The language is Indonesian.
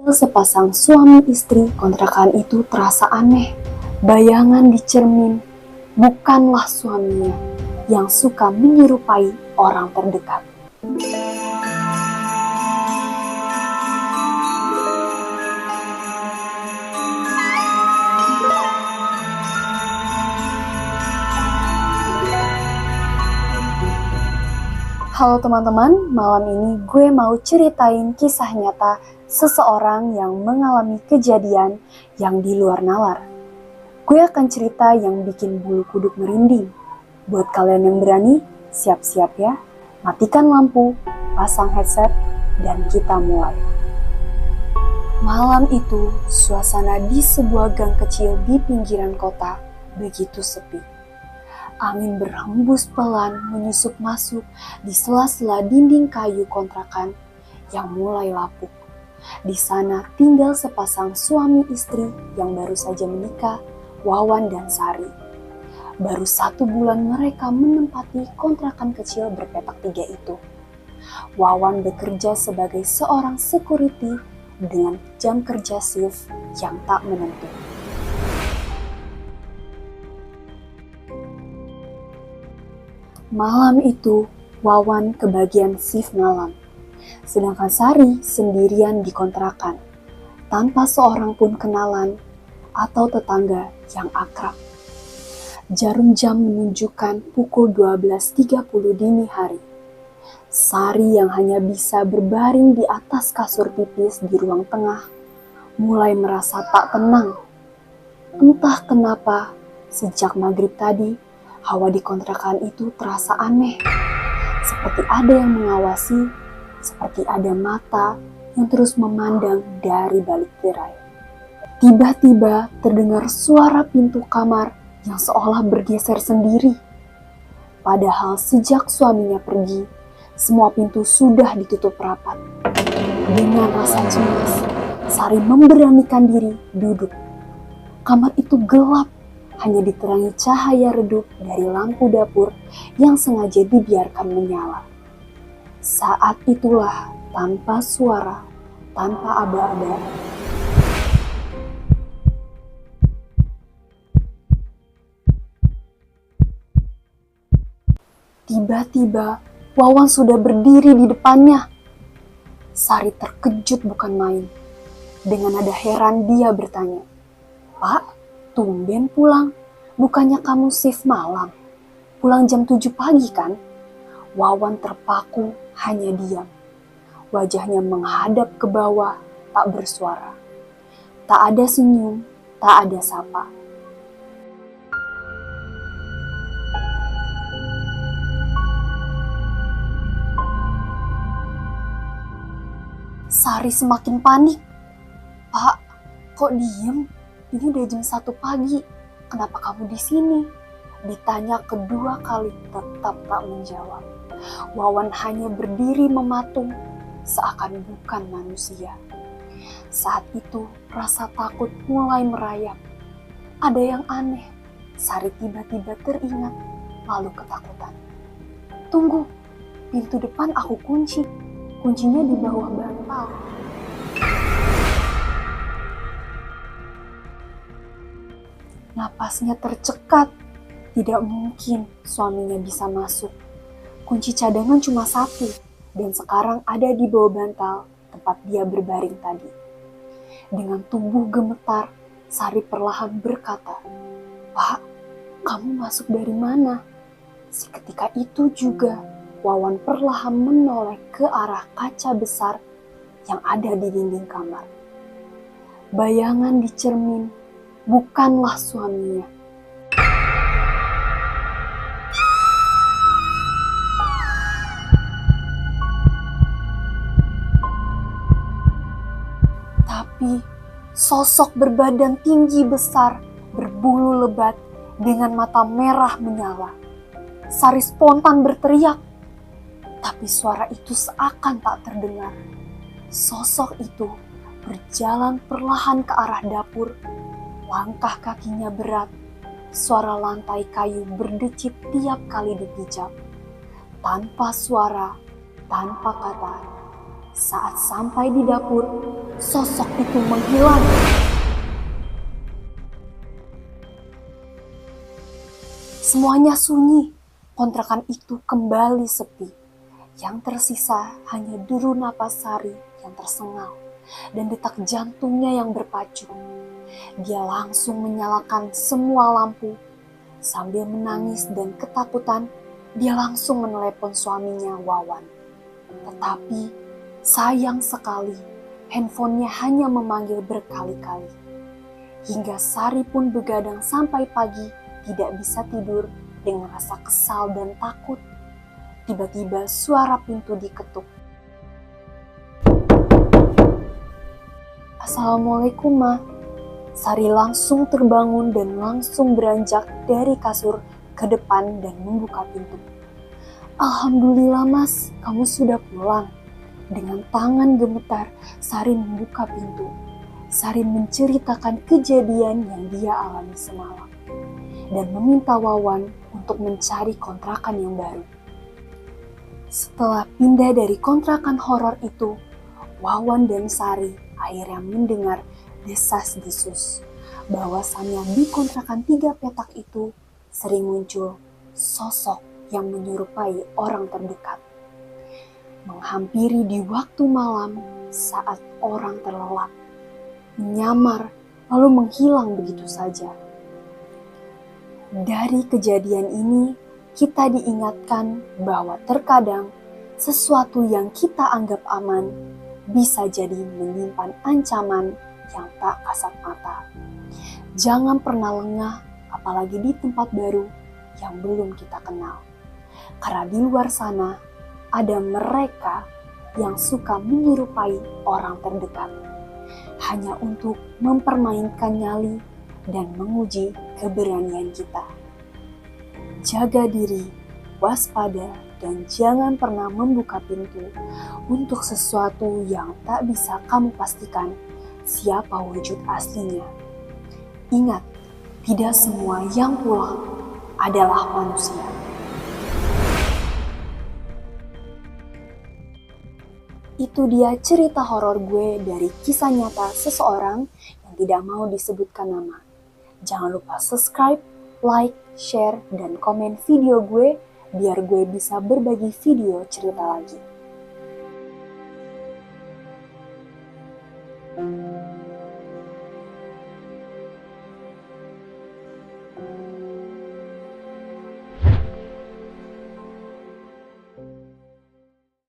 Sepasang suami istri kontrakan itu terasa aneh. Bayangan di cermin bukanlah suaminya yang suka menyerupai orang terdekat. Halo teman-teman, malam ini gue mau ceritain kisah nyata seseorang yang mengalami kejadian yang di luar nalar. Gue akan cerita yang bikin bulu kuduk merinding. Buat kalian yang berani, siap-siap ya. Matikan lampu, pasang headset, dan kita mulai. Malam itu, suasana di sebuah gang kecil di pinggiran kota begitu sepi. Angin berhembus pelan menyusup masuk di sela-sela dinding kayu kontrakan yang mulai lapuk. Di sana tinggal sepasang suami istri yang baru saja menikah, Wawan dan Sari. Baru 1 bulan mereka menempati kontrakan kecil berpetak 3 itu. Wawan bekerja sebagai seorang security dengan jam kerja shift yang tak menentu. Malam itu, Wawan kebagian shift malam, sedangkan Sari sendirian di kontrakan, tanpa seorang pun kenalan atau tetangga yang akrab. Jarum jam menunjukkan pukul 12.30 dini hari. Sari yang hanya bisa berbaring di atas kasur tipis di ruang tengah, mulai merasa tak tenang. Entah kenapa, sejak maghrib tadi, hawa di kontrakan itu terasa aneh, seperti ada yang mengawasi, seperti ada mata yang terus memandang dari balik tirai. Tiba-tiba terdengar suara pintu kamar yang seolah bergeser sendiri. Padahal sejak suaminya pergi, semua pintu sudah ditutup rapat. Dengan rasa cemas, Sari memberanikan diri duduk. Kamar itu gelap, hanya diterangi cahaya redup dari lampu dapur yang sengaja dibiarkan menyala. Saat itulah, tanpa suara, tanpa aba-aba, tiba-tiba Wawan sudah berdiri di depannya. Sari terkejut bukan main. Dengan nada heran dia bertanya, "Pak, tumben pulang, bukannya kamu shift malam? Pulang jam 7 pagi kan?" Wawan terpaku, hanya diam. Wajahnya menghadap ke bawah, tak bersuara. Tak ada senyum, tak ada sapa. Sari semakin panik. "Pak, kok diem? Ini udah jam 1 pagi, kenapa kamu di sini?" Ditanya kedua kali tetap tak menjawab. Wawan hanya berdiri mematung, seakan bukan manusia. Saat itu rasa takut mulai merayap. Ada yang aneh, Sari tiba-tiba teringat, lalu ketakutan. "Tunggu, pintu depan aku kunci, kuncinya di bawah bantal." Napasnya tercekat. Tidak mungkin suaminya bisa masuk. Kunci cadangan cuma 1, dan sekarang ada di bawah bantal tempat dia berbaring tadi. Dengan tubuh gemetar, Sari perlahan berkata, "Pak, kamu masuk dari mana?" Seketika itu juga, Wawan perlahan menoleh ke arah kaca besar yang ada di dinding kamar. Bayangan di cermin bukanlah suaminya. Tapi sosok berbadan tinggi besar, berbulu lebat, dengan mata merah menyala. Sari spontan berteriak, tapi suara itu seakan tak terdengar. Sosok itu berjalan perlahan ke arah dapur. Langkah kakinya berat, suara lantai kayu berdecit tiap kali dipijak. Tanpa suara, tanpa kata, saat sampai di dapur, sosok itu menghilang. Semuanya sunyi, kontrakan itu kembali sepi. Yang tersisa hanya deru napas Sari yang tersengal dan detak jantungnya yang berpacu. Dia langsung menyalakan semua lampu. Sambil menangis dan ketakutan, dia langsung menelepon suaminya Wawan. Tetapi sayang sekali, handphonenya hanya memanggil berkali-kali. Hingga Sari pun begadang sampai pagi, tidak bisa tidur dengan rasa kesal dan takut. Tiba-tiba suara pintu diketuk. Assalamualaikum, Ma. Sari langsung terbangun dan langsung beranjak dari kasur ke depan dan membuka pintu. Alhamdulillah, Mas, kamu sudah pulang. Dengan tangan gemetar, Sari membuka pintu. Sari menceritakan kejadian yang dia alami semalam dan meminta Wawan untuk mencari kontrakan yang baru. Setelah pindah dari kontrakan horor itu, Wawan dan Sari akhirnya mendengar desas-desus bahwasannya di kontrakan 3 petak itu sering muncul sosok yang menyerupai orang terdekat. Menghampiri di waktu malam saat orang terlelap, menyamar lalu menghilang begitu saja. Dari kejadian ini, kita diingatkan bahwa terkadang sesuatu yang kita anggap aman bisa jadi menyimpan ancaman yang tak kasat mata. Jangan pernah lengah, apalagi di tempat baru yang belum kita kenal. Karena di luar sana ada mereka yang suka menyerupai orang terdekat hanya untuk mempermainkan nyali dan menguji keberanian kita. Jaga diri, waspada, dan jangan pernah membuka pintu untuk sesuatu yang tak bisa kamu pastikan siapa wujud aslinya. Ingat, tidak semua yang pulang adalah manusia. Itu dia cerita horor gue dari kisah nyata seseorang yang tidak mau disebutkan nama. Jangan lupa subscribe, like, share, dan komen video gue biar gue bisa berbagi video cerita lagi.